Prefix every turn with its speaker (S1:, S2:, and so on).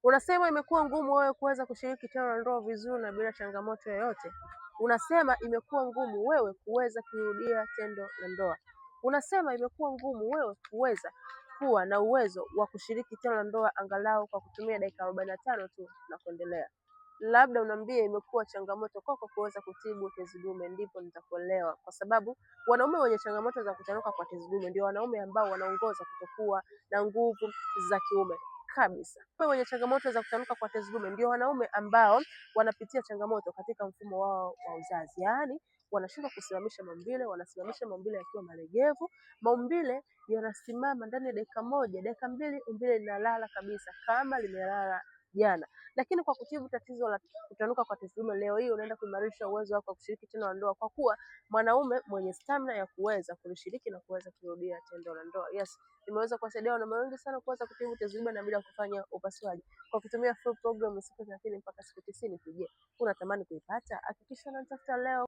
S1: Unasema imekuwa ngumu wewe kuweza kushiriki tendo la ndoa vizuri na bila changamoto yoyote. Unasema imekuwa ngumu wewe kuweza kurudia tendo la ndoa. Unasema imekuwa ngumu wewe kuweza kuwa na uwezo wa kushiriki tendo la ndoa angalau kwa kutumia dakika 45 tu na kuendelea. Labda unambie imekuwa changamoto kwako kuweza kutibu tezi dume, ndipo nitakuelewa, kwa sababu wanaume wenye changamoto za kutanuka kwa tezi dume ndio wanaume ambao wanaongoza kutokuwa na nguvu za kiume kabisa. Wenye changamoto za kutanuka kwa tezi dume ndio wanaume ambao wanapitia changamoto katika mfumo wao wa uzazi, yaani wanashindwa kusimamisha maumbile, wanasimamisha maumbile yakiwa malegevu, maumbile yanasimama ndani ya dakika moja, dakika mbili umbile linalala kabisa kama limelala jana. Lakini kwa kutibu tatizo la kutanuka kwa tezi dume leo hii unaenda kuimarisha uwezo wako wa kushiriki tendo la ndoa, kwa kuwa mwanaume mwenye stamina ya kuweza kulishiriki na kuweza kurudia tendo la ndoa. Yes, nimeweza kuwasaidia wanaume wengi sana kuweza kutibu tezi dume na bila kufanya upasuaji kwa kutumia full program ya siku 30 mpaka siku 90. Je, unatamani kuipata? Hakikisha unatafuta leo.